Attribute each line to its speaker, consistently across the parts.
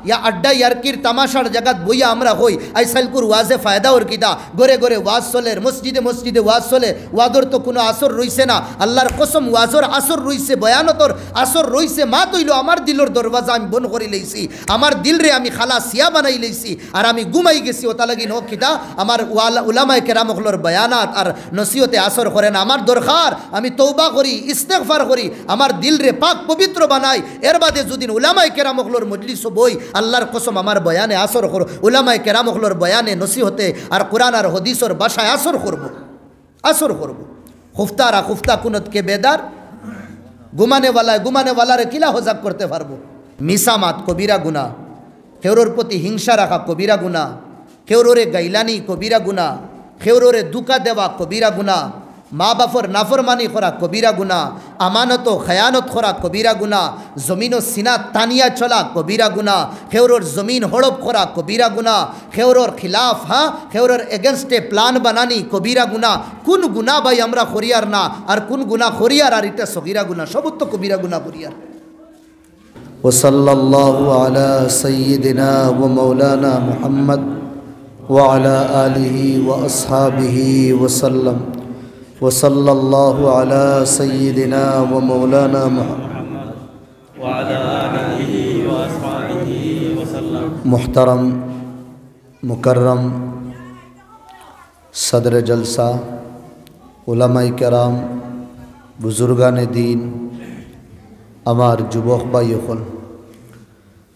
Speaker 1: या अड्डा यारकिर तमाशार जगत बइया आमरा हई आई सालकुर वाजे फायदा और किता घरे घरे वाज चले मस्जिदे मस्जिदे वाज चले वादर तो कोनो आसर रइছে ना आल्लाहर कसम वाजर आसर रइছে बयानतर आसर रइছে मा तइलो आमार दिलर दरवाजा आमी बन करि लइছি आमार दिल रे आमी खालासिया बनाई लइছি और आमी घुमाई गेছি ओता লাগি नो किता आमार उलामाए केराम हलर बयानात और नसीहते आसर करे ना आमार दरकार आमी तौबा करी इस्तेगफार करी आमार दिल रे पाक पवित्र बनाई एर बादे जदिन उलामाए केराम हलर मजलिस बई আল্লাহর কসম আমার বয়ানে আসর করব উলামায়ে কেরাম হলর বয়ানে নসিহতে আর কুরআন আর হাদিসের ভাষায় আসর করব খুফতারা খুফতা কুনত কে বেদার ঘুমানে ওয়ালা রে কিলা হজাব করতে পারবো মিসামাত কবিরা গুনাহ কেউর প্রতি হিংসা রাখা কবিরা গুনাহ কেউরে গাইলানি কবিরা গুনাহ কেউরে দুকা দেওয়া কবিরা গুনাহ माँ बापर नाफरमानी खोरा कबीरा गुना अमानत खयानत खोरा कबीरा गुना जमीनो सीना तानिया चला कबीरा गुना खेवरोर जमीन हड़प खोरा कबीरा गुना खेवरोर खिलाफ हाँ खेवरोर एगेंस्टे प्लान बनानी कबीरा गुना कुन गुना भाई हमरा खोरियार ना और कुन गुना खोरियार और इटा सगीरा गुना सब तो कबीरा गुना खोरियार
Speaker 2: वसल्लल्लाहु अला सय्यिदिना व मौलाना मुहम्मद व अला आलिहि व अस्हाबिहि वसल्लम वसल्लल्लाहु अला सय्यिदिना व मौलाना मुहम्मद व अला आलिहि व अस्हाबिहि वसल्लम। मुहतरम मुकर्रम सदर जलसा उलमाए केराम बुजुर्गान दीन आमार जुबक भाईयों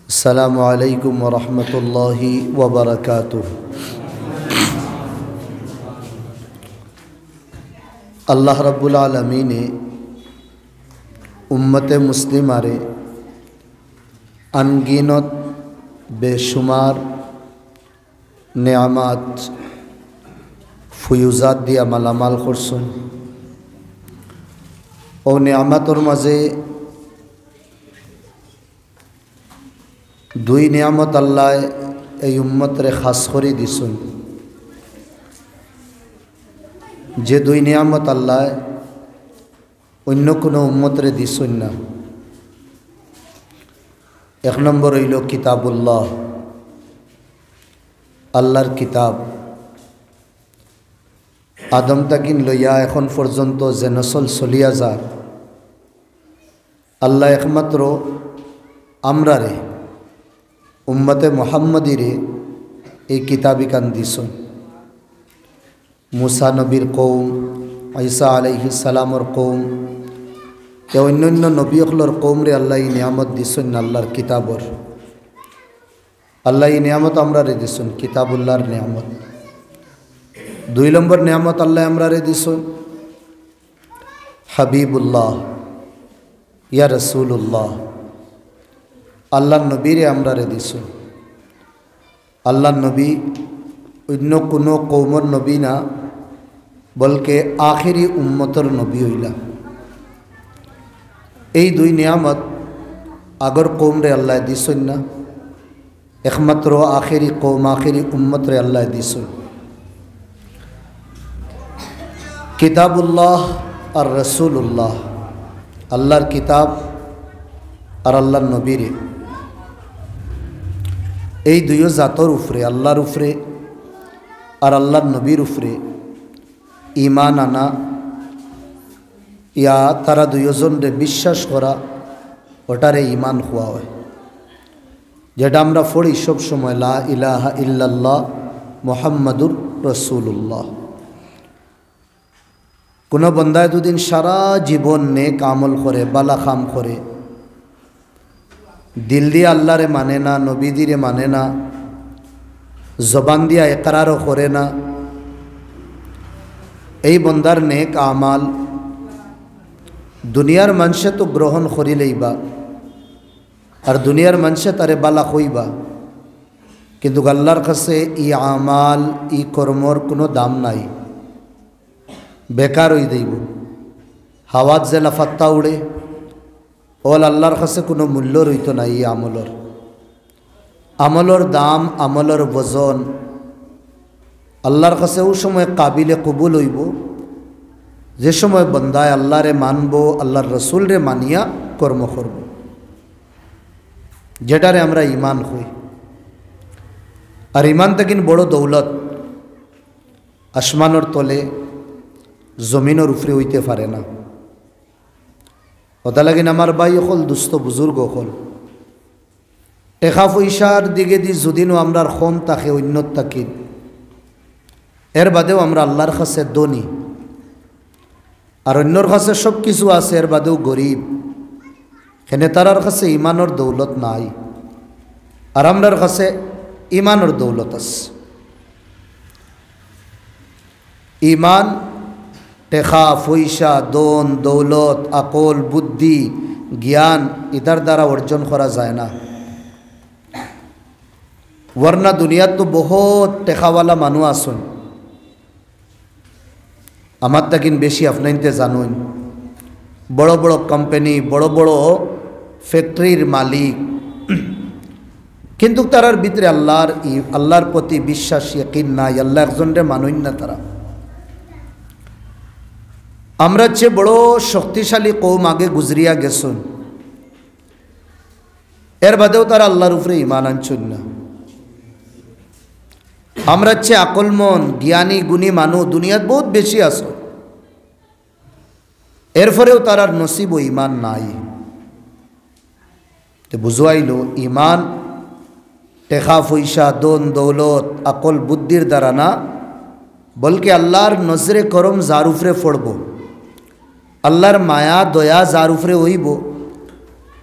Speaker 2: अस्सलामु अलैकुम व रहमतुल्लाहि व बरकातुहू। अल्लाह रब्बुल आलमीन उम्मत मुस्लिमारे अनगिनत बेशुमार नेआमात फुयुजात दिया मालामाल करछन ओ नेआमातर माजे दुई नेआमत अल्लाह ए उम्मत रे खास करी दिसुन जे दुई नियामत अल्लाह अन्य कोनो उम्मत रे दिसुन ना। एक नम्बर हইল किताबुल्लाह अल्लाहर किताब आदम ताकिन लइया एखन पर्यन्त जे नसल चलिया जा अल्लाह एकमात्र आमरारे उम्मते मुहम्मदीरे ए किताबिकान दिसुन मूसा नबीर कौम ईसा अलैहिस सलामर कौम या अन्य नबीर कौम रे अल्लाह नियामत दिसुन अल्लाहर किताबर अल्लाह नियामत आमरा रे दिसुन किताबुल्लाहर नियामत। दुई नम्बर नियामत अल्लाह आमरा रे दिसुन हबीबुल्लाह या रसूलुल्लाह अल्लाह नबी रे आमरा रे दिसुन अल्लाह नबी अन्य कोनो कौमर नबी ना बल्कि आखिरी उम्मतर नबी हইলা। এই দুই नियामत आगर कौम रे अल्लाह दिसुन ना एकमात्र आखिरी कौम आखिरी उम्मत रे अल्लाह दिसुन। किताबुल्लाह और रसूलुल्लाह अल्लाहर किताब और अल्लाहर नबी रे এই দুইও জাতর উপরে আল্লাহর উপরে और अल्लाह नबीर उपरे ईमान आना या तारा दुइजन रे विश्वास करा ओटारे ईमान हुआ है जेटा आमरा पढ़ी सब समय ला इलाहा इल्लाल्लाह मुहम्मदुर रसूलुल्लाह। कोनो बंदा दुदिन सारा जीवन नेक आमल करे बाला काम करे दिल दिए अल्लाह रे माने ना नबी दी रे माने ना जबान दिया इकरार करे ना এই बंदार नेक आमाल दुनियार मानसे तो ग्रहण करी लईबा और दुनियार मानसे तारे बाला हईबा किन्तु आल्लाहर काछे ई आमाल ई कर्मर कोनो दाम नाई बेकार हई देब हावात जे लाफात्ता उड़े ओल आल्लाहर काछे कोनो मूल्य रईत ना ई आमलर आमलर दाम आमलर वजन अल्लाहर काछे ओ समय काबिले कबुल हईब जे समय बंदाय अल्लाह रे मानबो अल्लाहर रसूल रे मानिया कर्म करब जेटारे आमरा ईमान हई। আর ইমান থাকিন বড় দৌলত আসমানোর তলে জমিনের উপরে হইতে পারে না। ওটা লাগিন আমার ভাই হল দুস্থ বুজুর্গ হল টেকা পয়সার দিকে দি যদিনও আমরার কম থাকে অন্যত থাকি, এর বাদেও আমরা আল্লাহর কাছে ধনী, আর অন্যর কাছে সব কিছু আছে, এর বাদেও গরিব। হেনে তারার কাছে ইমানের দৌলত নাই, আর আমরার কাছে ইমানের দৌলত আছে। ইমান টেকা পয়সা দন দৌলত আকল বুদ্ধি জ্ঞান ইতার দ্বারা অর্জন করা যায় না। वरना दुनियात तो बहुत टेकावाला मानु आसन आमार ताकिन बेशी आपनाइनते जानोन बड़ो बड़ो कोम्पानी बड़ो बड़ो फैक्ट्रिर मालिक किन्तु तारार भितरे आल्लाहर प्रति विश्वास यकीन नाई, आल्लाह एकजनरे मानुन ना तारा। आमरा चेये बड़ो शक्तिशाली कौम आगे गुजरिया गेछन, एर बादेও तारा आल्लाहर उपरे ईमान आनछन ना। আমরা চেয়ে আকলমন জ্ঞানী গুণী মানুষ দুনিয়াত বহুত বেশি আছে, এরপরেও তারার নসিব ও ইমান নাই। তো বুঝাইল ইমান টেকা পয়সা দন দৌলত আকল বুদ্ধির দ্বারা না, বলকে আল্লাহর নজরে করম যার উপরে পড়ব, আল্লাহর মায়া দয়া যার উপরে হইব,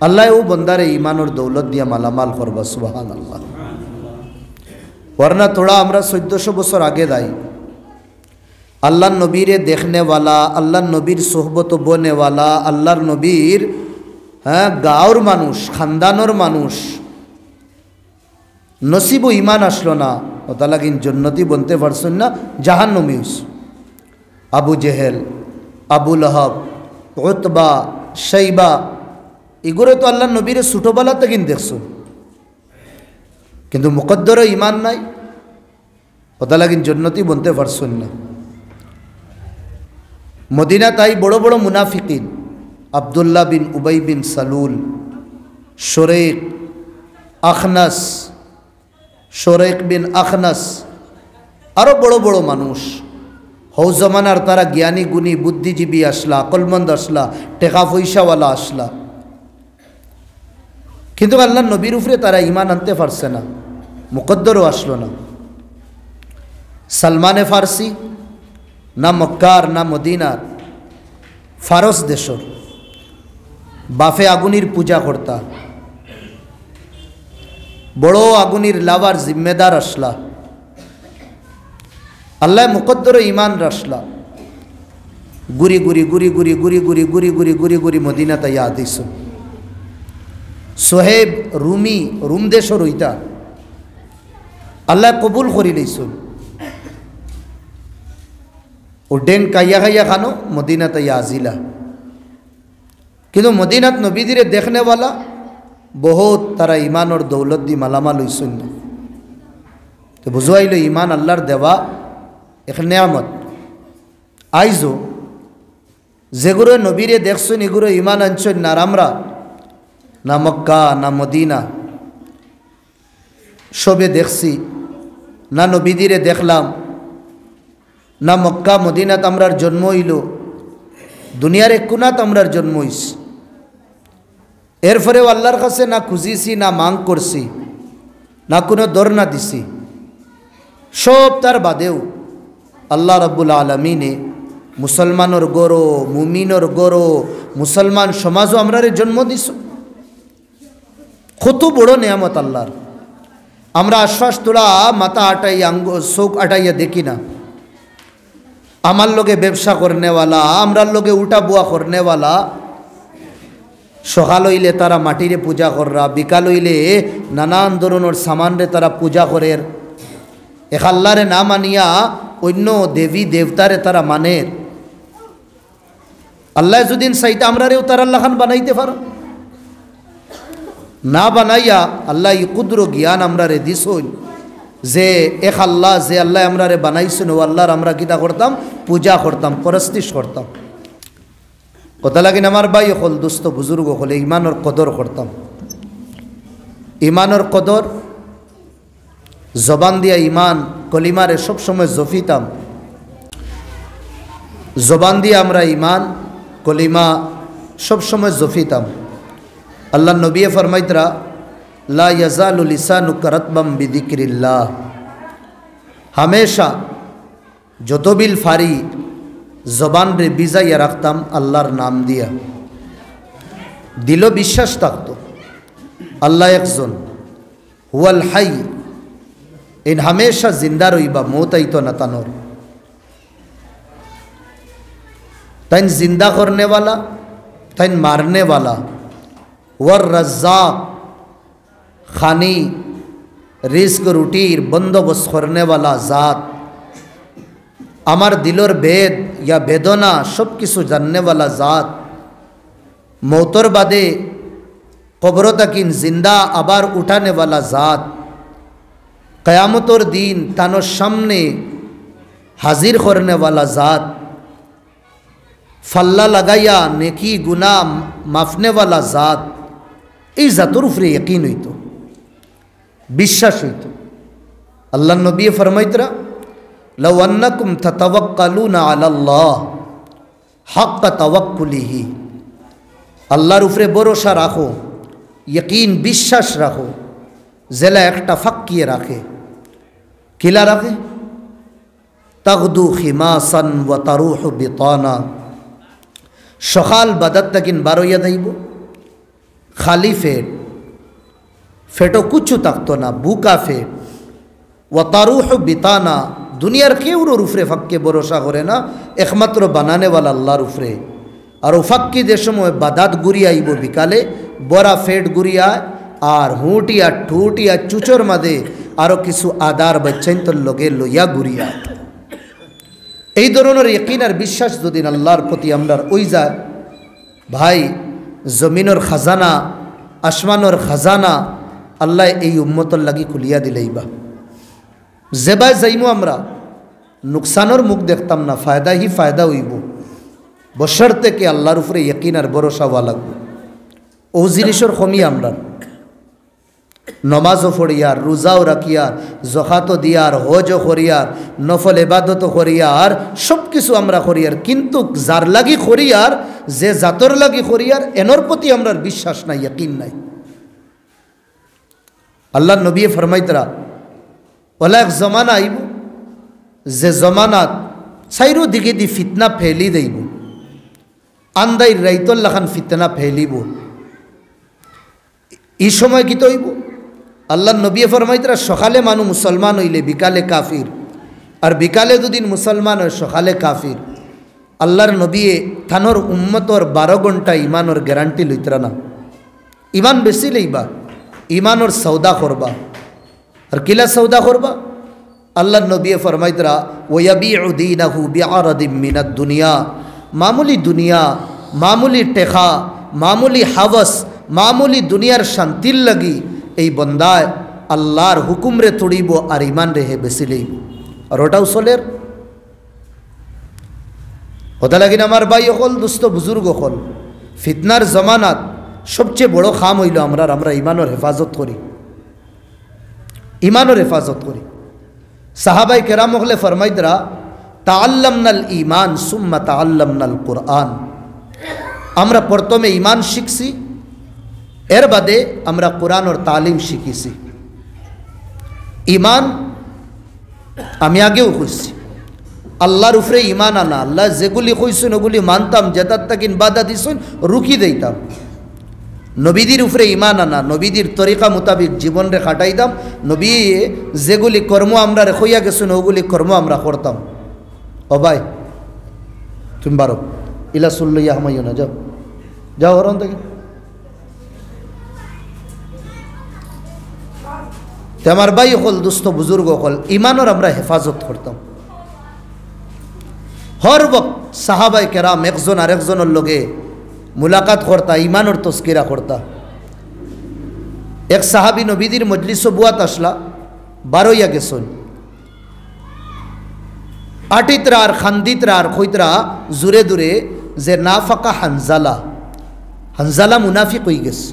Speaker 2: আল্লাহ ও বন্দারে ইমানের দৌলত দিয়া মালামাল করবা। সুবহানাল্লাহ। वरना थोड़ा हमरा 1400 बছর आगे दाई अल्लाह नबीर देखने वाला अल्लाह नबीर सोहबत बोने वाला अल्लाह नबीर गाँवर मानुष खानदानर मानुष नसीब ও ইমান আসলো না, ওটা লাগিন জন্নতি বনতে পারছেন না, জাহান্নামী হইছে। আবু জেহেল আবু লহাব উতবা শাইবা এগুলো তো আল্লাহ নবীর ছোটবেলা থেকে দেখছো, কিন্তু মুকদ্দর ইমান নাই, ওটা লাগিন জন্নতি বনতে পারছেন না। মদিনা তাই বড় বড় মুনাফিকিন আব্দুল্লাহ বিন উবাই বিন সালুল শোরেক আখনাস শোরেক বিন আখনাস আরও বড় বড় মানুষ হৌ জমানার তারা জ্ঞানী গুণী বুদ্ধিজীবী আসলা, আকলমন্দ আসলা, টেকা পয়সাওয়ালা আসলা, কিন্তু আল্লাহ নবীর উপরে তারা ইমান আনতে পারছে না, মুকদ্দরও আসলো না। সালমানে ফার্সি না মক্কার না মদিনার, ফারস দেশর বাফে আগুনির পূজা করতা, বড় আগুনির লাভার জিম্মেদার আসলা, আল্লাহ মুকদ্দর ইমান রাসলা, গুরি গুরি গুরি গুরি গুরি গুরি গুরি গুরি গুরি গুরি মদিনা তাই আদিস সোহেব রুমি রুম দেশর হইতা আল্লাহ কবুল করি লইছুন, ও ডেন কাইয়া খাইয়া খানো মদিনা তাই আজিলা। কিন্তু মদিনাত নবীদিরে দেখনেওয়ালা বহুত তারা ইমানর দৌলত দি মালামাল হইছুন না। তো বুঝাইল ইমান আল্লাহর দেওয়া এক নেয়ামত। আইজো যেগুলো নবীরে দেখছেন এগুলো ইমান আনছেন না, আর আমরা না মক্কা না মদিনা সবে দেখছি, না নবীদিরে দেখলাম, না মক্কা মদিনাত আমরার জন্ম হইল, দুনিয়ার এক কোনাত আমরার জন্ম হইছে, এরপরেও আল্লাহর কাছে না খুঁজিছি না মাং করছি না কোনো দরনা দিছি, সব তার বাদেও আল্লাহ রাব্বুল আলামিনে মুসলমানের গরো মুমিনের গরো মুসলমান সমাজও আমরারে জন্ম দিছ। কত বড় নিয়ামত আল্লাহর। আমরা আশ্বাস তোলা মাথা আটাইয়া চোখ আটাইয়া দেখি না। আমার লোকে ব্যবসা করনেওয়ালা, আমরার লোকে উল্টা বুয়া করনেওয়ালা, সকাল হইলে তারা মাটিরে পূজা কররা, বিকাল হইলে নানান ধরনের সামানরে তারা পূজা করের, এক আল্লাহরে না মানিয়া অন্য দেবী দেবতারে তারা মানের। আল্লাহ যদিন চাইতে আমরারেও তার আল্লাহ খান বানাইতে পারো, না বানাইয়া আল্লাহ ই কুদ্র জ্ঞান আমরারে দিছই যে এক আল্লাহ যে আল্লাহ আমরারে বানাইছেন ও আল্লাহর আমরা কিতা করতাম, পূজা করতাম, পরস্তিশ করতাম। কথা লাগিন আমার ভাই হল দুস্থ বুজুর্গ হলে ইমানের কদর করতাম। ইমানের কদর জবান দিয়া ইমান কলিমারে সবসময় জফিতাম। জবান দিয়ে আমরা ইমান কলিমা সবসময় জফিতাম। আল্লাহ নবী ফরমাইতরা লা ইয়াজালু লিসানুকা রাতবাম বিযিকরিল্লাহ, হামেশা যত বিল ফারি জবান রে বিজাইয়া রাখতাম আল্লাহর নাম দিয়া। দিল বিশ্বাস থাকতো আল্লাহ একজন, হুয়াল হাই, ইন হামেশা জিন্দা রইবা, মৌত আইতো না তানোর। তাইন জিন্দা করনে वाला, তাইন মারনে वाला, ওয়ার রাজ্জাক, খানি রিস্ক রুটির বন্দোবস্ত করনে वाला জাত, আমার দিলর বেদ ইয়া বেদনা সব কিছু জাননে वाला জাত, মৌতর বাদে কবর তাকিন জিন্দা আবার উঠানে वाला জাত, কয়ামতর দিন তানোর সামনে হাজির করনে वाला জাত, फल्ला लगाया नेकी गुना माफने वाला जात, এই জাতর উপরে यकीन হইতো, বিশ্বাস হইতো। আল্লাহ নবী ফরমাইতরা লাউ আন্নাকুম তাতাওয়াক্কালুনা আলাল্লাহ হাক্কা তাওয়াক্কুলিহি, আল্লাহর উপরে ভরসা রাখো, यकीन বিশ্বাস রাখো, জেলা একটা ফাক্কিয়ে রাখে। কিলা রাখে? তাগদু খিমাসান ওয়া তারুহু বিতানা, সকাল বাদাত তাকিন বারোইয়া যাইব খালি ফেট, ফেটো কুচ্ছু থাকতো না, বুকা ফেট। ও তারুহ বিতানা, দুনিয়ার কেউর উফরে ফাক্কে ভরসা করে না, একমাত্র বানানেওয়ালা আল্লাহর উফরে। আর ও ফাক্কি যে সময় বাদাত গুড়িয়াইব বিকালে, বড়া ফেট গুড়িয়ায় আর হুঁটিয়া ঠুটিয়া চুচোর মাঝে আরও কিছু আদার বাচ্চাইন তোর লগে লইয়া গুড়িয়ায়। এই ধরনের यकीन আর বিশ্বাস যদি আল্লাহর প্রতি আমরা ওই যায়, ভাই জমিনের খাজানা আসমানের খাজানা আল্লাহ এই উম্মতর লাগি খুলিয়া দিলেইবা। যেবাই যাইমু আমরা নুকসানের মুখ দেখতাম না, ফায়দা হি ফায়দা হইব, বশর্তে কে আল্লাহর উপরে यकीन আর ভরসা হওয়া লাগবে। ও জিনিসের কমি আমরা নমাজও পড়িয়ার, রোজাও রাখিয়ার, জকাতও দিয়ার, হজও করিয়ার, নফল এবাদতও করিয়ার, সব কিছু আমরা করিয়ার, কিন্তু যার লাগি করিয়ার, যে জাতর লাগি করিয়ার, এনর প্রতি আমরা বিশ্বাস নাই, यकीन নাই। আল্লাহ নবী ফরমাইতরা ওলা এক জমানা আইব, যে জমানাত চাইরো দিকে দি ফিতনা ফেলি দেইব, আন্দাই রাইতর লাখান ফিতনা ফেলিব। এই সময় কি তো হইব? আল্লাহ নবী ফরমাইতরা সকালে মানু মুসলমান হইলে বিকালে কাফির, আর বিকালে দুদিন মুসলমান হয় সকালে কাফির। আল্লাহর নবী থানোর উম্মতর 12 ঘন্টা ইমানোর গ্যারান্টি লইতরা না। ইমান বেশি লইবা, ইমানোর সৌদা করবা। আর কিলা সৌদা করবা? আল্লাহর নবী ফরমাইতরা ওয়াবিউ দীনাহু বিআরাদিম মিনাদ দুনিয়া, মামুলি দুনিয়া, মামুলি টেকা, মামুলি হাওয়াস, মামুলি দুনিয়ার শান্তির লাগি এই বন্দায় আল্লাহর হুকুমরে তড়িব আর ইমান রেহে বেশি লইব। আর ওটাও চলের ওটা লাগিন আমার ভাই হল, দুস্থ বুজুর্গ হল, ফিতনার জমানাত সবচেয়ে বড় খাম হইল আমরা ইমানের হেফাজত করি, ইমানের হেফাজত করি। সাহাবাই কেরাম হলে ফরমাইদরা তাআল্লামনাল ঈমান সুম্মা তাআল্লামনাল কুরআন, আমরা প্রথমে ইমান শিখছি, এর বাদে আমরা কোরআনের তালিম শিখেছি। ইমান আমি আগেও কইছি, আল্লাহর উপরে ইমান আনা, আল্লাহ যেগুলি কইছেন ওগুলি মানতাম, যেটার তাকিন বাধা দিছেন রুকি দিতাম। নবীদের উপরে ইমান আনা, নবীদের তরিকা মোতাবিক জীবন রে কাটাইতাম, নবী যেগুলি কর্ম আমরা রেখইয়া গেছেন ওগুলি কর্ম আমরা করতাম। ও ভাই তুমি বারো ইলা সুল্লইয়া হামাইও না, যাও যাও হরন থেকে। আমার ভাই হল, দুস্থ বুজুর্গ হল, ইমানের আমরা হেফাজত করতাম। হর বক্ত সাহাবাই কেরাম একজন আরেকজনের লগে মুলাকাত করতা, ইমানের তস্কিরা করতা। এক সাহাবি নবীদের মজলিস বুয়াত আসলা, বারোইয়া গেছেন, আটিতরা আর খান্দিতরা আর খৈতরা জুরে দূরে যে না ফাঁকা হানজালা, হানজালা মুনাফিক হয়ে গেছে।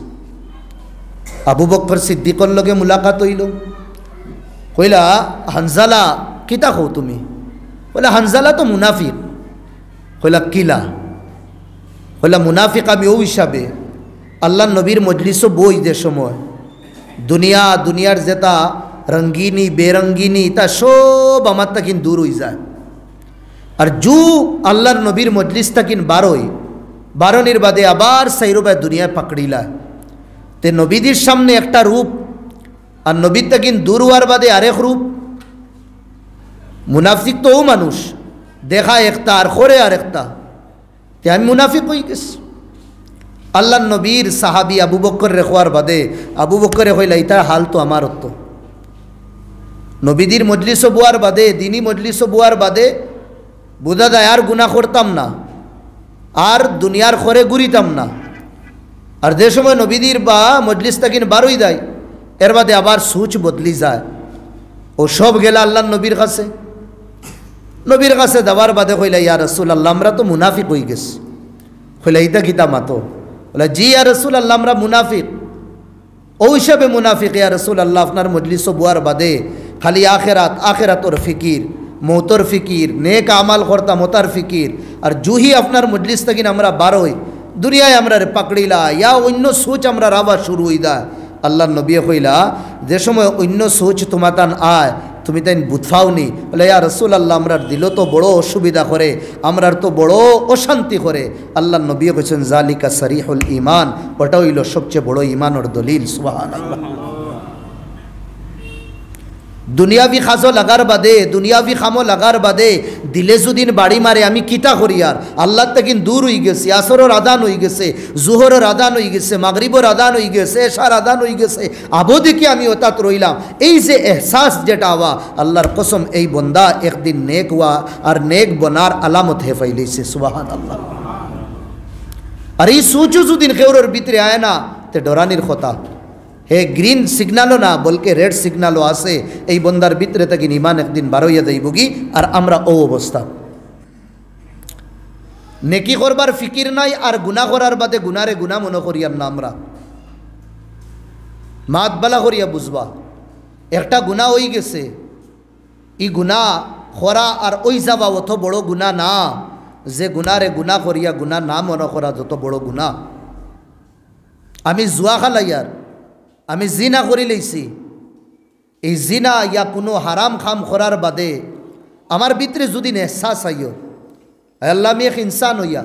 Speaker 2: আবু বকর সিদ্দিকর লগে মুলাকাত হইল, কইলা হানজালা কিতা কও তুমি? কইলা হানজালা তো মুনাফিক। কইলা কিলা? কইলা মুনাফিক আমি ও হিসাবে আল্লাহ নবীর মজলিসও বই দে সময় দুনিয়ার যেটা রঙ্গিনী বেরঙ্গিনী তা সব আমার তাকিন দূর হয়ে যায়। আর জু আল্লাহর নবীর মজলিস তাকিন বারোনির বাদে আবার সাইরোবায় দুনিয়ায় পাকড়িলায়। তে নবীদের সামনে একটা রূপ আর নবীর তাকিন দূর হওয়ার বাদে আরেক রূপ। মুনাফিক তো ও মানুষ দেখা একটা আর করে আরেকটা। তে আমি মুনাফিক হয়ে গেছি। আল্লাহ নবীর সাহাবি আবু বকর রেখোয়ার বাদে আবু বকরে হইলা ইতার হাল তো আমার হতো। নবীদের মজলিসও বুয়ার বাদে দিনী মজলিসও বুয়ার বাদে বোঝা যায় আর গুনাহ করতাম না, আর দুনিয়ার খরে ঘুরিতাম না। আর যে সময় নবীদের বা মজলিস তাকিন বারোই দেয় এর বাদে আবার সুচ বদলি যায়। ও সব গেলা আল্লাহ নবীর কাছে দেওয়ার বাদে কইলা ইয়া রাসূলুল্লাহ আমরা তো মুনাফিক হয়ে গেছি। কইলা ইতা কিতা মাতো? বলে জি ইয়া রাসূলুল্লাহ আমরা মুনাফিক। ও হিসাবে মুনাফিক ইয়া রাসূলুল্লাহ আপনার মজলিসও বুয়ার বাদে খালি আখেরাতর ফিকির, মৌতর ফিকির, নেক আমাল করতাম ওতার ফিকির। আর জুহি আপনার মজলিস তাকিন আমরা বারোই দুনিয়ায় আমরা পাকড়িলা ইয়া অন্য সোচ আমরা রাবা শুরু হই দা। আল্লাহ নবী কইলা যে সময় অন্য সোচ তোমাতান আয় তুমি তাই বুঝফাওনি। বলে ইয়া রাসূলুল্লাহ আমরার দিল তো বড় অসুবিধা করে, আমরার তো বড় অশান্তি করে। আল্লাহ নবী কইছেন জালিকা সারিহুল ঈমান, ওটা হইল সবচেয়ে বড় ঈমানের দলিল। সুবহানাল্লাহ। দুনিয়াবি খাজো লাগার বাদে দুনিয়াবি খামো লাগার বাদে দিলে যদিন বাড়ি মারে আমি কিতা করি আর আল্লাহ তাকিন দূর হয়ে গেছি। আসরের আদান হয়ে গেছে, জুহরের আদান হয়ে গেছে, মাগরিবের আদান হয়ে গেছে, এশার আদান হয়ে গেছে, আবদিকে আমি ওতাত রইলাম। এই যে এহসাস যেটা হওয়া আল্লাহর কসম এই বন্দা একদিন নেক হওয়া আর নেক বনার আলামত হে ফাইলেছে। সুবহানাল্লাহ। আর এই সোচও যদিন কেউরের ভিতরে আয় না তে ডরানির কথা। হে গ্রিন সিগনালও না বলকে রেড সিগনালও আছে এই বন্দার ভিতরে তাকে ইমান একদিন বারোইয়া যাইবগি। আর আমরা ও অবস্থা নেকি করবার ফিকির নাই আর গুনাহ করার বাদে গুনারে গুনাহ মনে করিয়ার না। আমরা মাত বালা করিয়া বুঝবা একটা গুনাহ হয়ে গেছে, ই গুনাহ করা আর ওই যাওয়া অত বড় গুনাহ না যে গুনারে গুনাহ করিয়া গুনাহ না মনে করা যত বড় গুনাহ। আমি জুয়া খালাইয়ার, আমি জিনা করি লইছি, এই জিনা ইয়া কোনো হারাম খাম করার বাদে আমার ভিতরে যদি এহসাস আইয় আল্লাহ আমি এক ইনসান হইয়া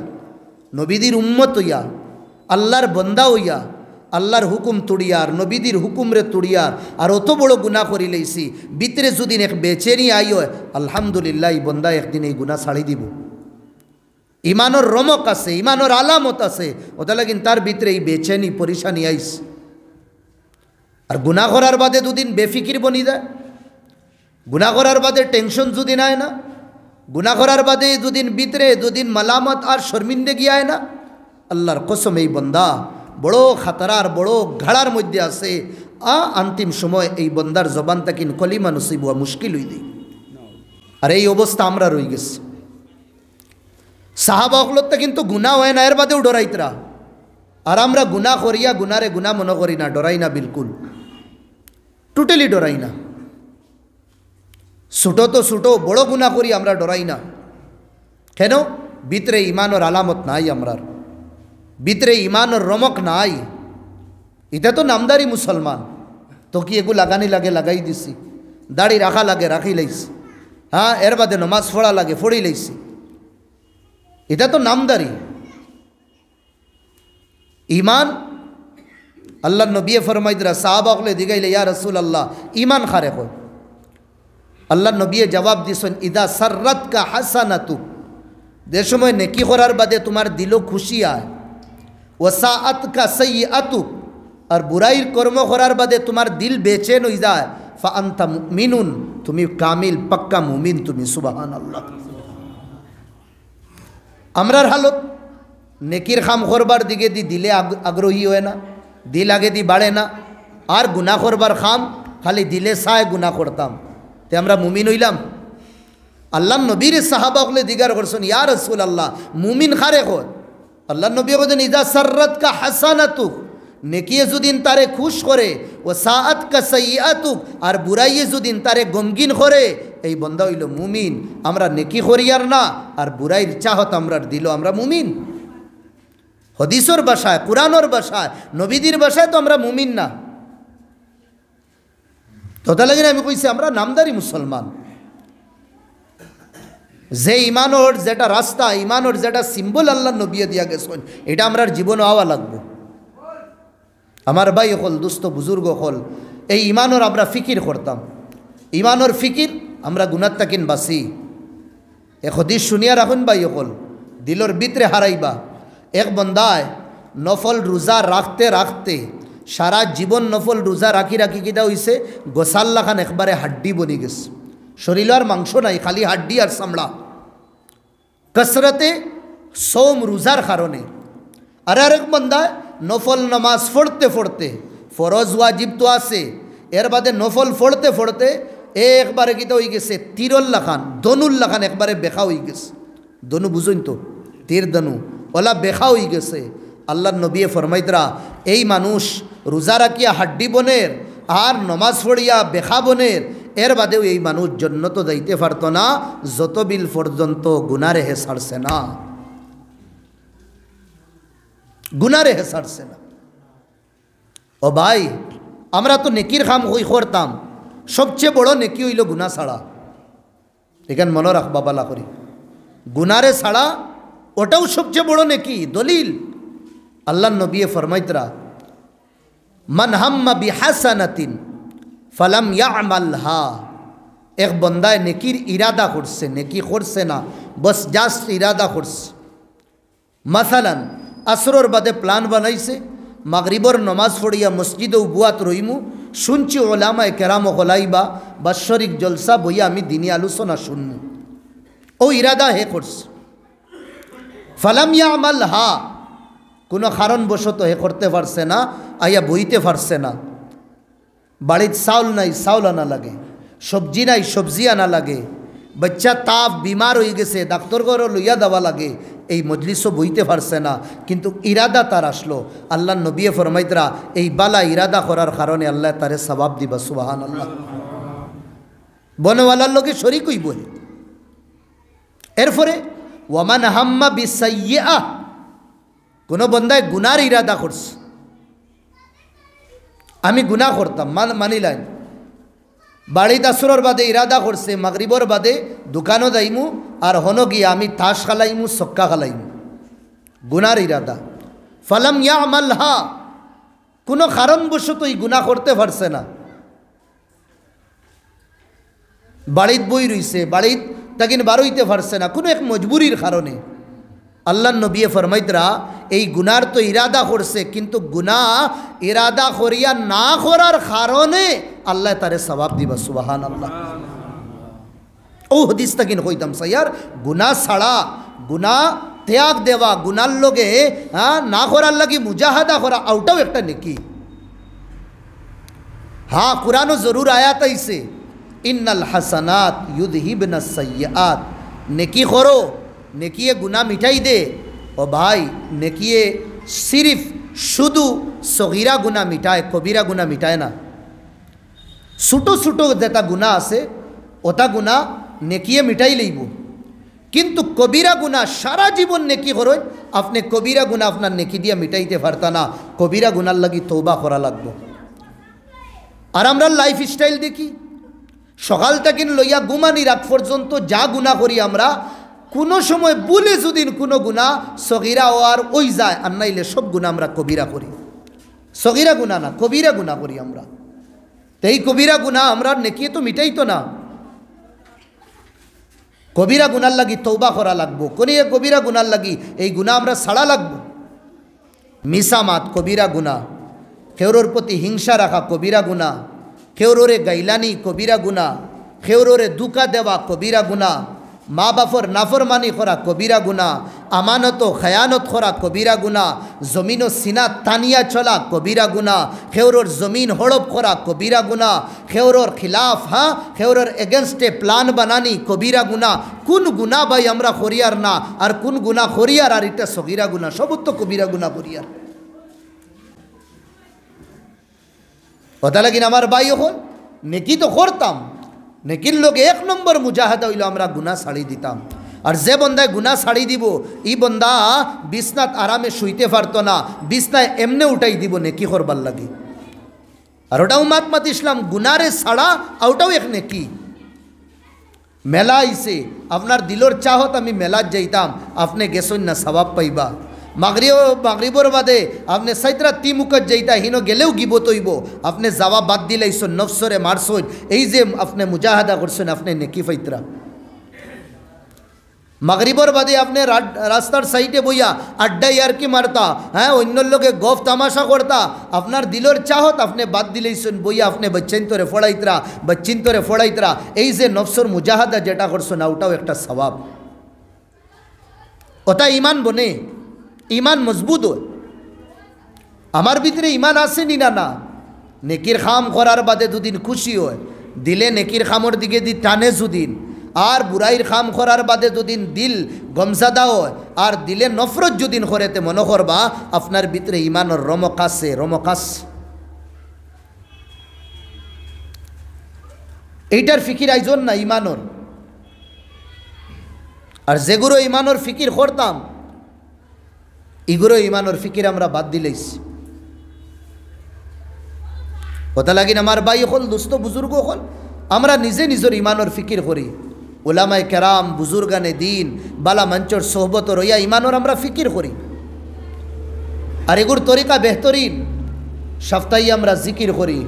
Speaker 2: নবীদের উম্মত হইয়া আল্লাহর বন্দা হইয়া আল্লাহর হুকুম তুড়িয়ার নবীদের হুকুমরে তুড়িয়ার আর অত বড় গুনাহ করি লইছি, ভিতরে যদি এক বেচেনি আইয় আলহামদুলিল্লাহ এই বন্দা একদিন এই গুনাহ ছাড়ি দিব। ইমানোর রমক আছে, ইমানোর আলামত আছে, ওটা লাগিন তার ভিতরে এই বেচেনি পরিশানি আইস। আর গুনাহ করার বাদে দুদিন বেফিকির বনি যায়, গুনাহ করার বাদে টেনশন যদি নাই না, গুনাহ করার বাদে দুদিন ভিতরে দুদিন মালামত আর শর্মিন্দগি আয় না। আল্লাহর কসম এই বন্দা বড় খাতারার বড় ঘাড়ার মধ্যে আছে। অন্তিম সময় এই বন্দার জবান তাকিন কলিমা নসিব হওয়া মুশকিল হয়ে দিই। আর এই অবস্থা আমরা রই গেছি। সাহাবা হকলতা কিন্তু গুনাহ হয় না এর বাদেও ডরাইতরা, আর আমরা গুনাহ করিয়া গুনারে গুনাহ মনে করি না, ডরাই না, বিলকুল টোটালি ডরাই না। ছোটো তো ছোটো বড় গুনাহ করি আমরা ডরাই না। কেন? ভিতরে ইমানের আলামত নাই, আমরার ভিতরে ইমানের রমক নাই। এটা তো নামদারি মুসলমান, তো কি এগু লাগানি লাগে লাগাই দিছি, দাড়ি রাখা লাগে রাখি লাইছি, হ্যাঁ এর বাদে নমাজ পড়া লাগে পড়ি লাইছি, এটা তো নামদারি। ইমান আল্লাহ নবী ফরমাইদরা সাহাবা হলে দিগাইলে ইয়া রাসূলুল্লাহ ইমান খারে কয়। আল্লাহ নবী জবাব দিছেন ইদা সাররাত কা হাসানাতু, যে সময় নেকি করার বাদে তোমার দিল খুশি আয়, ওয়াসাআত কা সাইয়্যাতু, আর বুরাইর কর্ম করার বাদে তোমার দিল বেচেন হয়ে যায়, ফা আনতা মুমিনুন, তুমি কামিল পাক্কা মুমিন তুমি। সুবহানাল্লাহ। আমরার হালত নেকির খাম করবার দিকে দিলে আগ্রহী হয় না, দিল আগে দি বাড়ে না, আর গুনাহ করবার খাম খালি দিলে সায় গুনাহ করতাম, তে আমরা মুমিন হইলাম? আল্লাহ নবীর সাহাবা হলে দিগার করছেন ইয়া রাসূলুল্লাহ মুমিন খারে কয়। আল্লাহ নবী বলেন ইদা সাররাত কা হাসানাতু,
Speaker 1: নেকিয়ে যদিন তারে খুশ করে ও সাআত কা সাইয়াতুক আর বুরাইয়ে যদিন তারে গমগিন করে এই বন্দা হইল মুমিন। আমরা নেকি করিয়ার না আর বুরাইর চাহত আমরা দিল আমরা মুমিন। হদিসর ভাষায় কুরআনের ভাষায় নবীদের ভাষায় তো আমরা মুমিন না। তোতা লাগে আমি কইছি আমরা নামদারি মুসলমান। যে ইমানোর যেটা রাস্তা ইমানোর যেটা সিম্বল আল্লাহ নবী দিয়া গেছেন এটা আমরা জীবনে হওয়া লাগবো। আমার ভাই হল দুস্থ বুজুর্গ হল এই ইমানোর আমরা ফিকির করতাম। ইমানোর ফিকির আমরা গুনার তাকিন বাসি। এক হদিস শুনিয়া রাখুন ভাই হল দিলর ভিতরে হারাইবা। এক বন্দায় নফল রোজা রাখতে রাখতে সারা জীবন নফল রোজা রাখি রাখি কিটা হইছে গোসাল্লা খান একবারে হাড্ডি বনি গেছে। শরীর আর মাংস নাই খালি হাড্ডি আর চামড়া কসরতে সোম রোজার কারণে। আর আরেক বন্দায় নফল নামাজ পড়তে পড়তে ফরজ ওয়াজিব তো আছে এর বাদে নফল পড়তে পড়তে একবারে কিটা হয়ে গেছে তিরুল্লাহ খান দনুল্লাহ খান একবারে বেখা হয়ে গেছে। দনু বুঝুন তো তীর দনু ওলা বেখা হয়ে গেছে। আল্লাহ নবী ফরমাইতরা এই মানুষ রোজা রাখিয়া হাড্ডি বনের আর নমাজ পড়িয়া বেখা বনের এর বাদেও এই মানুষ জন্নত যাইতে পারত না যত বিল পর্যন্ত গুনারে হে ছাড়ছে না। গুনারে হে ছাড়ছে না। ও ভাই আমরা তো নেকির কাম হই করতাম সবচেয়ে বড় নেকি হইল গুনা ছাড়া। এখানে মনে রাখ বাবালা করি গুনারে ছাড়া ওটাও সবচেয়ে বড় নেকি দলিল। আল্লাহ নবী ফরমাইতরা মান হাম্মা বিহাসানাতিন ফালাম ইয়ামালহা। এক বন্দায় নেকির ইরাদা করছে নেকি করছে না বস জাস্ট ইরাদা করছে। মাসালান আসরর বাদে প্ল্যান বানাইছে মাগরিবর নমাজ পড়িয়া মসজিদে বুয়াত রইমু শুনছি ওলামায়ে কেরাম হলাইবা বাৎসরিক জলসা বইয়া আমি দিনী আলোচনা শুনমু। ও ইরাদা হে করছে ফালাম ইয়ামালহা কোনো কারণবশত হে করতে পারছে না আইয়া বইতে পারছে না। বাড়ির চাউল নাই চাউল আনা লাগে সবজি নাই সবজি আনা লাগে বাচ্চা তাপ বিমার হয়ে গেছে ডাক্তার ঘরে লইয়া দেওয়া লাগে এই মজলিসও বইতে পারছে না কিন্তু ইরাদা তার আসলো। আল্লাহ নবী ফরমাইতরা এই বালা ইরাদা করার কারণে আল্লাহ তারে সওয়াব দিবা সুবহানাল্লাহ। বনওয়ালার লোকে শরীক হইব। এরপরে ওয়ামান হাম্মা বিসাইয়্যাহ কোনো বন্দায় গুনার ইরাদা করছে আমি গুনাহ করতাম মানিলাম বাড়িতে আসরের বাদে ইরাদা করছে মাগরিবর বাদে দোকানও যাইমু আর হনো গিয়ে আমি তাস খালাইমু ছক্কা খালাইমু গুনার ইরাদা। ফালাম ইয়ামালহা কোনো কারণবশত এই গুনাহ করতে পারছে না। বাড়িত বই রইছে বাড়িত তাকিন বারইতে পারছে না কোনো এক মজবুরির কারণে। আল্লাহ নবী ফরমাইতরা এই গুনার তো ইরাদা করছে কিন্তু গুনাহ ইরাদা করিয়া না করার কারণে আল্লাহ তারে সওয়াব দিবা সুবহানাল্লাহ। ও হাদিস তাকিন কইতাম সাইয়ার গুনাহ ছাড়া গুনাহ ত্যাগ দেওয়া গুনার লগে না করার লাগি মুজাহাদা করা ওটাও একটা নেকি। হ্যাঁ কুরআনও জরুর আয়াত আইছে ইন্নাল হাসানাত ইউযহিবনাস সাইয়্যাত নেকি করো নেকিয়ে গুনাহ মিটাই দে। ও ভাই নেকিয়ে সিরিফ শুধু সগীরা গুনাহ মিটায় কবিরা গুনাহ মিটায় না। ছোটো ছোটো যেটা গুনাহ আছে ওটা গুনাহ নেকিয়ে মিটাই লইব কিন্তু কবিরা গুনাহ সারা জীবন নেকি করেন আপনি কবিরা গুনাহ আপনার নেকি দিয়া মিটাইতে পারতা না। কবিরা গুনার লাগি তওবা করা লাগবে। আর আমরা লাইফ স্টাইল দেখি সকাল থেকে লইয়া ঘুমানি রাত পর্যন্ত যা গুনাহ করি আমরা কোনো সময় ভুলে যদি কোনো গুনাহ সগীরা আর ওই যায় আর নাইলে সব গুনাহ আমরা কবিরা করি। সগীরা গুনাহ না কবিরা গুনাহ করি আমরা। তো এই কবিরা গুনাহ আমরা নেকিয়ে তো মিটাই তো না। কবিরা গুনার লাগি তওবা করা লাগবো। কোন কবিরা গুনার লাগি এই গুনাহ আমরা ছাড়া লাগবো। মিসামাত কবিরা গুনাহ, কেউরোর প্রতি হিংসা রাখা কবিরা গুনাহ, কেউরোরে গাইলানি কবিরা গুনাহ, কেউরোরে দুকা দেওয়া কবিরা গুনাহ, মা বাপর নাফরমানি করা কবিরা গুনাহ, আমানত খায়ানত করা কবিরা গুনাহ, জমিন ও সিনা তানিয়া চলা কবিরা গুনাহ, কেউরোর জমিন হড়প করা কবিরা গুনাহ, কেউরোর খিলাফ কেউরোর এগেনস্টে প্ল্যান বানানি কবিরা গুনাহ। কোন গুনাহ ভাই আমরা করিয়ার না আর কোন গুনাহ করিয়ার আর এটা সগীরা গুনাহ, সব তো কবিরা গুনাহ করিয়ার। কথা লাগিন আমার ভাই হল নেকি তো করতাম, নেকির লোকে 1 নম্বর মুজাহাদা হইল আমরা গুনাহ ছাড়ি দিতাম। আর যে বন্দায় গুনাহ ছাড়ি দিব ই বন্দা বিছনাত আরামে শুইতে পারতো না, বিছনায় এমনে উঠাই দিব নেকি করবার লাগে। আর ওটাও মাতমাত ইসলাম গুনারে ছাড়া ওটাও এক নেকি। মেলা আইছে আপনার দিলর চাহত আমি মেলাত যাইতাম, আপনি গেছন না সওয়াব পাইবা। মাগরিবর বাদে আপনি সাইতরা তিমুকত যাইতা হিনো গেলেও গিবত হইব, আপনি যাওয়া বাদ দিলাইছন, নফসরে মারছন, এই যে আপনি মুজাহাদা করছেন আপনি নেকি পাইতরা। মাগরিবর বাদে আপনি রাস্তার সাইডে বইয়া আড্ডা ইয়ারকি মারতা, হ্যাঁ অন্যর লোকে গফ তামাশা করতা, আপনার দিলর চাহত আপনি বাদ দিলেইছেন বইয়া আপনি বচ্চিন তোরে ফড়াইতরা। এই যে নফসর মুজাহাদা যেটা করছেন ওটাও একটা সওয়াব। ওটা ইমান বনে, ইমান মজবুত হয়। আমার ভিতরে ইমান আছে নি না? নেকির খাম করার বাদে দুদিন খুশি হয়, দিলে নেকির খামর দিকে দি টানে যদিন, আর বুড়াইর খাম করার বাদে দুদিন দিল গমজাদা হয়, আর দিলে নফরত যদিন করেতে মনে করবা আপনার ভিতরে ইমানের রমকাস। এইটার ফিকির আইজন না ইমানর। আর যেগুলো ইমানর ফিকির করতাম এগুলো ইমানর ফিকির আমরা বাদ দিলেইছি। কথা লাগিন আমার ভাই হল, দোস্ত বুজুর্গ হল, আমরা নিজে নিজের ইমানর ফিকির করি। উলামায়ে কেরাম বুজুর্গানে দিন বালা মঞ্চর সোহবত রইয়া ইমানর আমরা ফিকির করি। আর এগুর তরিকা বেহতরিন। সপ্তাহে আমরা জিকির করি,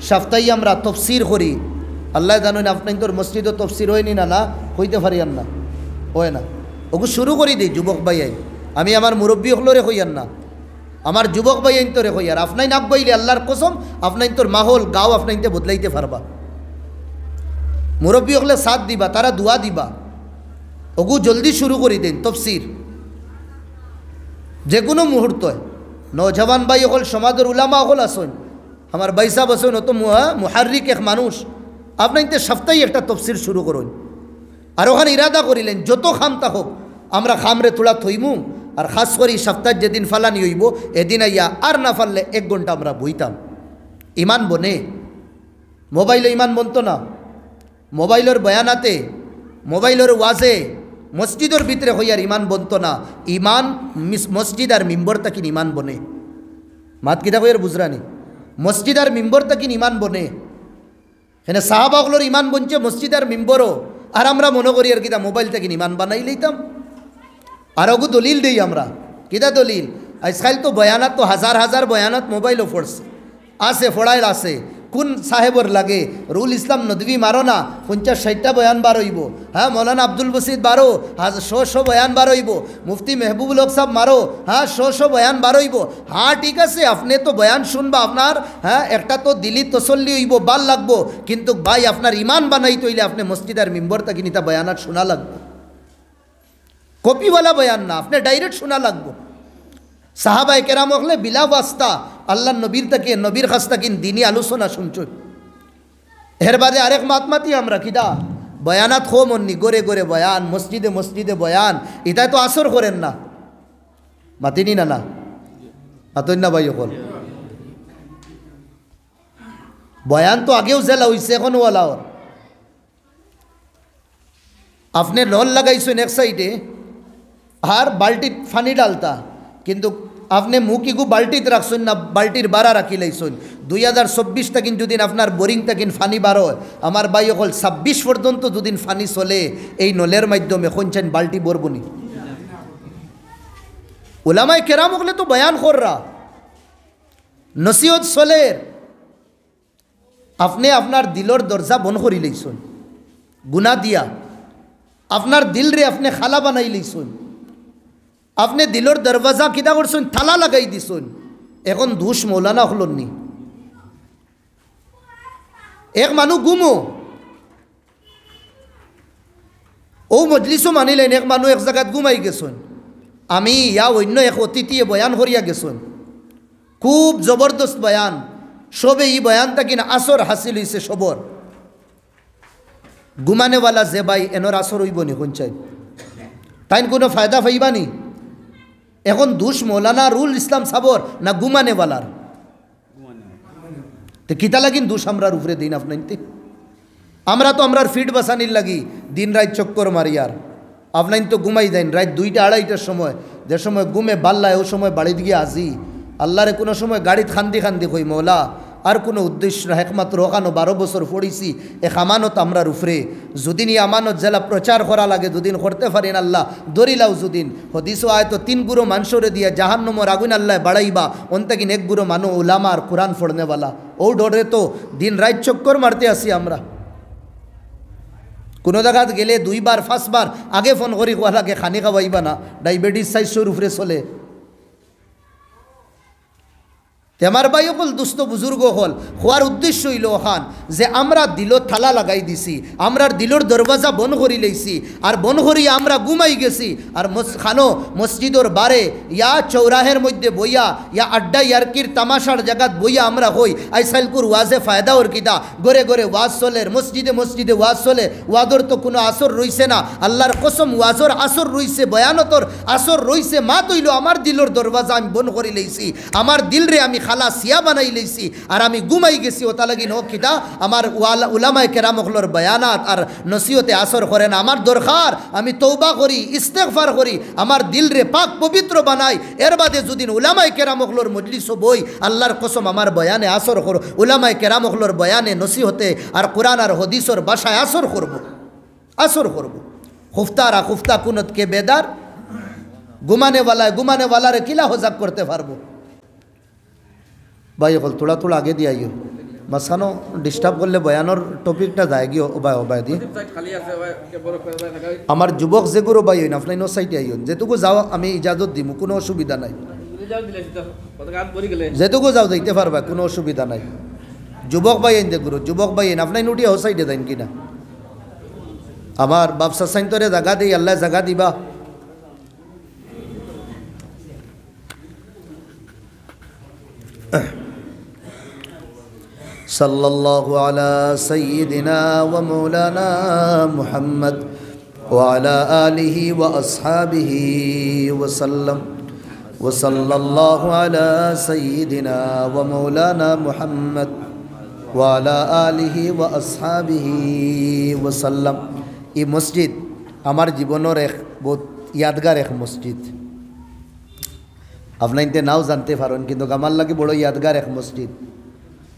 Speaker 1: সপ্তাহে আমরা তফসির করি। আল্লাহ জানেন আপনার তোর মসজিদও তফসির হয়নি না হইতে পারিয়ান না, হয় না। ওগু শুরু করি দিই যুবক ভাইয়াই, আমি আমার মুরব্বী হলরে হইয়ান না, আমার যুবক ভাইয়াইন তোরে হইয়ার। আপনাই নাক বইলে আল্লাহর কসম আপনাই তোর মাহল গাঁও আপনাইতে বদলাইতে পারবা। মুরব্বী হলে সাথ দিবা, তারা দুয়া দিবা। ওগু জলদি শুরু করি দেন তফসির, যে কোনো মুহূর্তে। নৌজওয়ান ভাই হল, সমাজের উলামা হল আসুন, আমার বাইসা বসুন, অত মুহারিক এক মানুষ, আপনাইতে সপ্তাহে একটা তফসির শুরু করুন। আর ওখানে ইরাদা করিলেন যত খামতা হোক আমরা খামরে তোলা থইমু, আর খাস করি সপ্তাহ যেদিন ফালানি হইব এদিন আইয়া, আর না ফাললে 1 ঘন্টা আমরা বইতাম। ইমান বনে। মোবাইলে ইমান বনতো না, মোবাইলের বয়ানাতে, মোবাইলের ওয়াজে, মসজিদের ভিতরে হইয়ার ইমান বনতো না। ইমান মসজিদ আর মিম্বর তাকিন ইমান বনে। মাত কিতা কইয়ার বুঝরানি, মসজিদ আর মিম্বর তাকিন ইমান বনে। এখানে সাহাবাগুলোর ইমান বনছে মসজিদ আর মিম্বরও, আর আমরা মনে করি আর কিতা মোবাইল তাকিন ইমান বানাই লইতাম। আর ওগু দলিল দেই আমরা, কিতা দলিল? আজকাল তো বয়ানাত তো হাজার বয়ানাত মোবাইলও পড়ছে, আছে ফড়াইল আছে। কোন সাহেবর লাগে? রুল ইসলাম নদী মারো না, 50-60টা বয়ান বার হইব। হ্যাঁ, মৌলানা আব্দুল বসিদ বারো, 100 বয়ান বার হইব। মুফতি মেহবুবুল হক সাহেব মারো, হ্যাঁ 100 বয়ান বার হইব। হ্যাঁ ঠিক আছে, আপনি তো বয়ান শুনবা, আপনার হ্যাঁ একটা তো দিলি তসল্লি হইব, ভাল লাগবো। কিন্তু ভাই আপনার ইমান বানাইতে হইলে আপনি মসজিদ আর মিম্বর তাকে নিতা বয়ানাত শোনা লাগবে। কপিওয়ালা বয়ান না, আপনি ডাইরেক্ট শোনা লাগবো। সাহাবায়ে কেরাম হলে বিলা ওয়াস্তা আল্লাহ নবীর তাকে, নবীর কাছ থেকে দিনী আলোচনা শুনছুন। এর বাদে আরেক মাতমাতি আমরা কিদা বয়ানাত হো মন্নি, গোরে গোরে বয়ান, মসজিদে বয়ান, এটাই তো আসর করেন না। মাতিনি না মাতন না ভাই হল। বয়ান তো আগেও জেলা হইছে, এখনও ওয়ালা। আপনি লল লাগাইছেন এক সাইডে, আর বাল্টিত ফানি ডালতা, কিন্তু আপনি মুখিগু বাল্টিতে রাখছেন না, বাল্টির বাড়া রাখি লাইছেন। 2024 তাকিন যদি আপনার বোরিং তাকিন ফানি বারো, আমার ভাই অকল 26 পর্যন্ত দুদিন ফানি চলে, এই নলের মাধ্যমে কোনছেন বাল্টি বরবনি। উলামায়ে কেরাম হলে তো বয়ান কররা, নসিহত চলের। আপনি আপনার দিলর দরজা বন করি লাইছেন গুনাহ দিয়া, আপনার দিল রে আপনি খালা বানাই লাইছেন, আপনি দিলর দরওয়াজা কিতা করছেন থালা লাগাই দিছেন। এখন দুষ মৌলানা হলন নি। এক মানুষ গুমো ও মজলিসও মানিলেন, এক মানুষ এক জায়গাত ঘুমাই গেছেন। আমি ইয়া অন্য এক অতিথিয়ে বয়ান করিয়া গেছেন, খুব জবরদস্ত বয়ান। সবে ই বয়ানটা কিনা আসর হাসিল হয়েছে সবর। ঘুমানেওয়ালা যে ভাই এনর আসর হইব নি কোন চাই, তাই কোনো ফায়দা পাইবানি? এখন দুষ মৌলানা রুল ইসলাম সাবর না ঘুমানেওয়ালার? তো কিতা লাগিন দোষ আমরার উপরে দিন আপনাইতে আমরা তো আমরার ফিট বাসানির লাগি দিন রাত চক্কর মারি আর আপনাইন তো ঘুমাই দেন রাত 2টা 2:30টার সময় যে সময় ঘুমে বাল্লায় ও সময় বাড়ি দিয়ে আসি আল্লাহরে কোনো সময় গাড়িত খান্দি খান্দি কই মৌলা আর কোনো উদ্দেশ্য না একমাত্র ওখানো 12 বছর পড়িছি এক আমানত আমরার উপরে যদিন এই আমানত জেলা প্রচার করা লাগে দুদিন করতে পারেন আল্লাহ দরিলাও যদিন হদিসও আয়তো 3 গুরু মানুষরে দিয়ে জাহান্নমর আগুন আল্লাহ বাড়াইবা অন্তাকিন 1 গুরু মানু উলামা আর কোরআন পড়নেওয়ালা ও ডরে তো দিন রাত চক্কর মারতে আসি আমরা কোনো জায়গাত গেলে 2 বার 5 বার আগে ফোন করি কোয়ালাকে খানি খাওয়াইবা না ডায়াবেটিস 400 উপরে চলে আমার ভাই হল দুস্থ বুজুর্গ হল হওয়ার উদ্দেশ্য হইল ওখান যে আমরা দিল থালা লাগাই দিছি আমরার দিলর দরওয়াজা বন করি লইছি আর বন করি আমরা ঘুমাই গেছি আর খানো মসজিদর বারে ইয়া চৌরাহের মধ্যে বইয়া ইয়া আড্ডা ইয়ারকির তামাশার জায়গাত বইয়া আমরা হই আইসাইলকুর ওয়াজে ফায়দা ওর কিতা গড়ে গড়ে ওয়াজ চলের মসজিদে মসজিদে ওয়াজ চলে ওয়াদর তো কোনো আসর রইছে না আল্লাহর কসম ওয়াজর আসর রইছে বয়ানতর আসর রইছে মা তৈল আমার দিলর দরওয়াজা আমি বন করি লইছি আমার দিল রে আমি খালা সিয়া বানাই লইছি আর আমি ঘুমাই গেছি ওটা লাগি নো কিতা আমার উলামায়ে কেরাম হলর বয়ানাত আর নসিহতে আসর করে না আমার দরকার আমি তওবা করি ইস্তেগফার করি আমার দিল রে পাক পবিত্র বানাই এর বাদে যদি উলামায়ে কেরাম হলর মজলিস বই আল্লাহর কসম আমার বয়ানে আসর করো উলামায়ে কেরাম হলর বয়ানে নসিহতে আর কোরআন আর হাদিসের ভাষায় আসর করব খুফতারা খুফতা কুনত কে বেদার ঘুমানে ওয়ালা রে কিলা হজাব করতে পারবো ভাই হল থোড়া থোড়া আগে দিয়ে আইও মাঝখানো ডিস্টার্ব করলে বয়ানোর টপিকটা যায় গিয়ে ওবায় দিয়ে আমার যুবক যেগুলো বাই হইন আপনার নো সাইডে আইন যেটুকু যাও আমি ইজাজত দিব কোনো অসুবিধা নাই যেটুকু যাও যাইতে পারবা কোনো অসুবিধা নাই যুবক বাই আইন যেগুলো যুবক বাই আইন আপনার নুটি ও সাইডে দেন কিনা আমার বাপসা সাইন্তরে জায়গা দিই আল্লাহ জায়গা দিবা सल्लल्लाहु अला सय्यिदिना व मौलाना मुहम्मद व अला आलिहि व अस्हाबिहि व सल्लम व सल्लल्लाहु अला सय्यिदिना व मौलाना मुहम्मद व अला आलिहि व अस्हाबिहि व सल्लम ये मस्जिद আমার জীবনের এক বহুত ইয়াদগার এক মসজিদ আপনাইতে নাও জানতে পারেন কিন্তু আমার লাগে বড় ইয়াদগার এক মসজিদ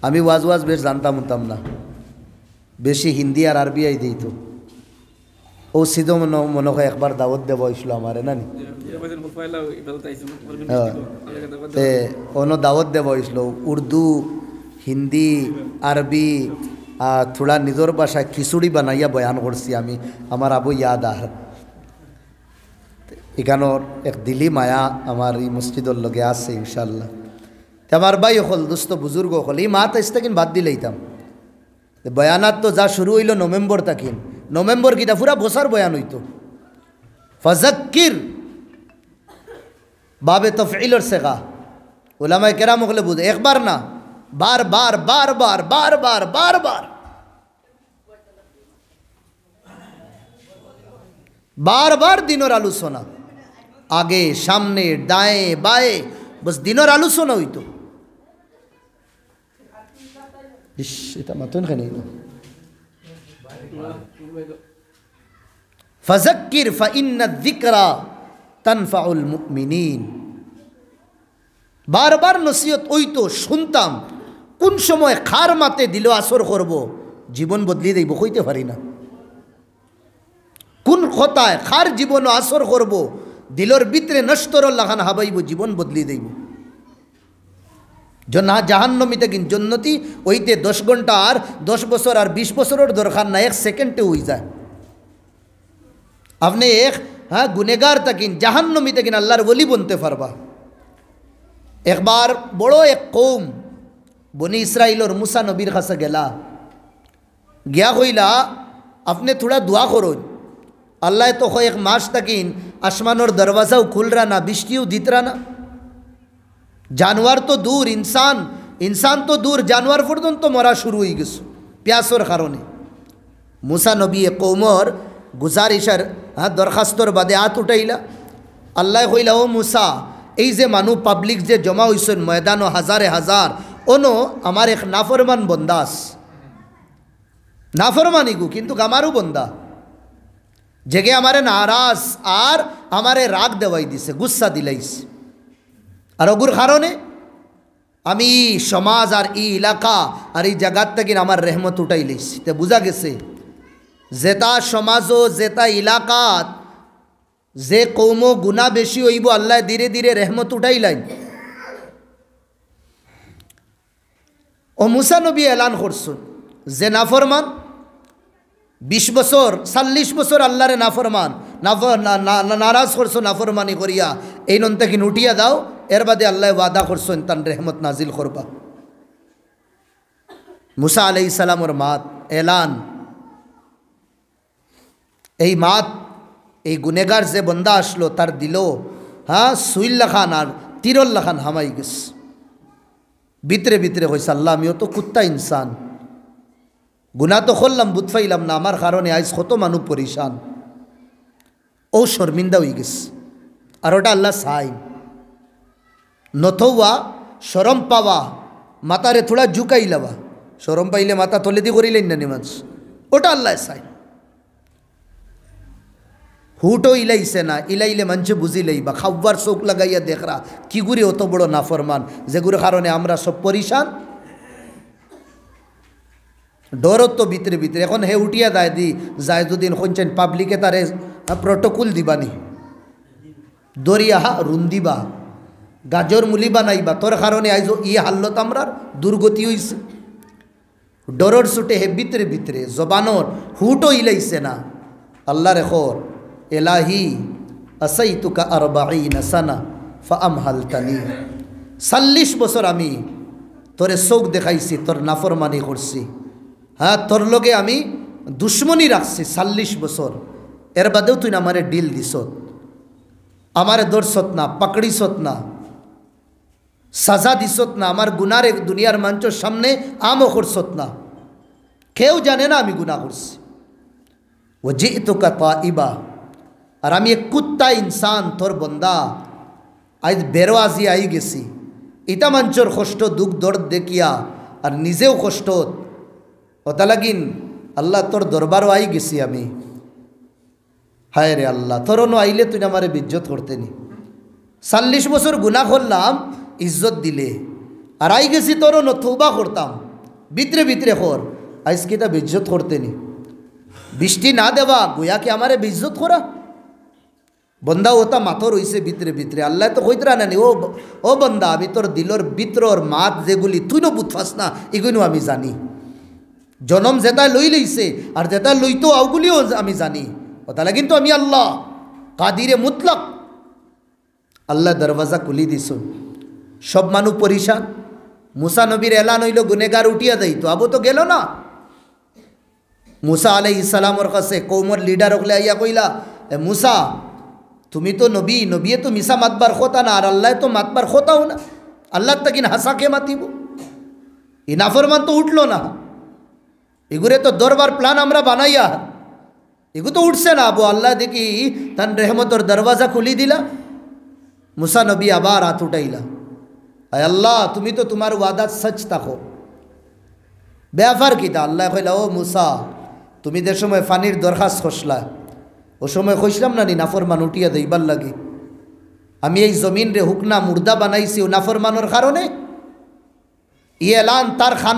Speaker 1: আমি ওয়াজ বেশ জানতাম না বেশি হিন্দি আর আরবি আই দিই তো ও সিধো মনে হয় একবার দাওয়াত দেব হয়েছিল আমার না নি দাওয়াত দেব হয়েছিল উর্দু হিন্দি আরবি থোড়া নিজের ভাষায় খিচুড়ি বানাইয়া বয়ান করছি আমি আমার আবু ইয়াদ আর এখানোর এক দিলি মায়া আমার এই মসজিদের লগে আছে ইনশাল্লাহ আমার ভাই হল দুস্থ বুজুর্গ হল এই মাত ইস্তাকিন বাদ দিলেইতাম বয়ানাত তো যা শুরু হইল নভেম্বর কিটা পুরা বছর বয়ান হইতো ফাজাক্কির বাবে তফঈলর সেগা উলামায়ে কেরাম হলে বুঝে একবার না বারবার দিনের আলোচনা আগে সামনে ডায়ে বায়ে বস দিনের আলোচনা হইতো এটা মাতুন খানি ফাযাক্কির ফাইন্না যিকরা তানফাউল মুমিনিন বারবার নসিহত হইতো শুনতাম কোন সময় খার মাতে দিল আসর করব জীবন বদলি দেব কইতে পারি না কোন কথায় খার জীবন আসর করব দিলর ভিতরে নষ্টর লাগান হাবাইব জীবন বদলি দেব জন্না জাহান্নমীতে কিন জন্নতি ওইতে 10 ঘন্টা আর 10 বছর আর 20 বছরের দরকার না 1 সেকেন্ডে হয়ে যায় আপনি এক গুনেগার তাকিন জাহান্নমীতে কিন আল্লাহর ওলি বনতে পারবা একবার বড় এক কৌম বনি ইসরাইলর মুসা নবীর কাছে গেলা গিয়া কইলা আপনি থোড়া দোয়া করুন আল্লাহ তো এক মাস তাকিন আসমানোর দরওয়াজাও খুলরা না বৃষ্টিও দিতরা না জানোয়ার তো দূর ইনসান তো দূর জানোয়ার পর্যন্ত মরা শুরু হয়ে গেছে প্যাসর কারণে মুসা নবী কৌমর গুজারিশার দরখাস্তর বাদে হাত উঠাইলা আল্লাহ কইলা ও মুসা এই যে মানুষ পাবলিক যে জমা হইছেন ময়দানও হাজারে হাজার ওনো আমার এক নাফরমান বন্দাস নাফরমানি গু কিন্তু আমারও বন্দা জেগে আমারে নারাজ আর আমারে রাগ দেওয়াই দিছে গুসা দিলাইছে আর ওগুর কারণে আমি সমাজ আর এই এলাকা আর এই জায়গার থেকে আমার রেহমত উঠাই লইছি তে বুঝা গেছে যেটা সমাজও যেটা এলাকাত যে কৌমো গুণা বেশি হইব আল্লাহ ধীরে ধীরে রেহমত উঠাই লাইন ও মুসা নবী এলান করছুন যে নাফরমান 20 বছর 40 বছর আল্লাহরে নাফরমান নারাজ করছো নাফরমানি করিয়া এই নন থেকে উঠিয়া দাও এর বাদে আল্লাহ ওয়াদা করছেন তান রেহমত নাজিল করবা মুসা আলাইহিস সালামর মাত এলান এই মাত এই গুনেগার যে বন্দা আসলো তার দিল হ্যাঁ সুইল্লা খান আর তিরল্লা খান হামাই গেছে ভিতরে ভিতরে হয়েছে আল্লাহ আমিও তো কুত্তা ইনসান গুনা তো করলাম বুঝ পাইলাম না আমার কারণে আজ কত মানুষ পরিশান ও শর্মিন্দা হয়ে গেছে আর ওটা আল্লাহ সাইন নথৌয়া শরম পাওয়া মাতারে থোড়া ঝুঁকাই লওয়া শরম পাইলে মাথা তলে দিয়ে করিলেন না নিমাজ ওটা আল্লাহ সাইন হুটো ইলাইছে না ইলাইলে মানুষে বুঝিলেই বা খাবার চোখ লাগাইয়া দেখরা কি গুড়ি অত বড় নাফরমান যেগুলোর কারণে আমরা সব পরিশান ডরত তো ভিতরে ভিতরে এখন হে উঠিয়া যায় দি যায় দুদিন শুনছেন পাবলিকে তারে প্রটোকল দিবানি দরিয়া রুন্দিবা গাজর মুলি বানাইবা তোর কারণে আইজ ই হাল্লত আমরার দুর্গতি হইছে ডরর ছুটে হে ভিতরে ভিতরে জবানর হুটো ইলাইছে না আল্লাহ রেখর এলাহি আসাইতুকা 40 সানা ফাআমহালতানি 40 বছর আমি তোরে চোখ দেখাইছি তোর নাফরমানি করছি হ্যাঁ তোর লগে আমি দুশ্মনী রাখছি 40 বছর এর বাদেও তুই আমারে ডিল দিছত আমারে দর্শত না পাকড়িছত না সাজা দিছত না আমার গুনার এক দুনিয়ার মানুষের সামনে আমও করছত না কেউ জানে না আমি গুনাহ করছি ও জিতুকা তাইবা আর আমি এক কুত্তা ইনসান তোর বন্দা আজ বেরোয়াজি আই গেছি ইটা মানুষের কষ্ট দুঃখ দর্দ দেখিয়া আর নিজেও কষ্ট ওটা লাগিন আল্লাহ তোর দরবারও আই গেছি আমি হায় রে আল্লাহ তোরও আইলে তুই আমারে বিজ্জত করতে নি 40 বছর গুনাহ করলাম ইজ্জত দিলে আর আই গেছি তোরও তৌবা করতাম ভিতরে ভিতরে কর আজকে এটা বিজ্জত করতে নি বৃষ্টি না দেওয়া গোয়াকে আমারে বিজ্জত করা বন্দা ওটা মাথর হইছে ভিতরে ভিতরে আল্লাহ তো কইতরা নানি ও বন্দা আমি তোর দিলর ভিতর মাত যেগুলি তুই ন বুঝফাস না এগুলো আমি জানি জনম যেটা লই লইছে আর যেটা লইতো আউগুলিও আমি জানি ওটা কিন্তু আমি আল্লাহ কাদিরে মুতলক আল্লাহ দরওয়াজা খুলি দিছ সব মানুষ পরিশান মুসা নবীর এলান হইল গুনেগার উঠিয়া দেই তো আবু তো গেল না মুসা আলাইহিস সালামর কাছে কৌমর লিডার হলে আইয়া কইলা এ মুসা তুমি তো নবী নবীয়ে তো মিসা মাতবার খোতা না আর আল্লাহ তো মাতবার খোতাও না আল্লাহ তাকিন হাসাকে মাতিব ই নাফরমান তো উঠলো না এগুলো তো দরবার প্ল্যান আমরা বানাইয়া এগু তো উঠছে না আবু আল্লাহ দেখি তান রেহমতর দরওয়াজা খুলি দিলা মুসা নবী আবার হাত উঠাইলা আয় আল্লাহ তুমি তো তোমার ওয়াদাত সচ থাকো ব্যাপার কিতা আল্লাহ কইলা ও মুসা তুমি যে সময় ফানির দরখাস্ত খসলা ও সময় কইসলাম না নি নাফরমান উঠিয়া দেইবার লাগে আমি এই জমিন রে হুকনা মুর্দা বানাইছি ও নাফরমানোর কারণে ই এলান তার খান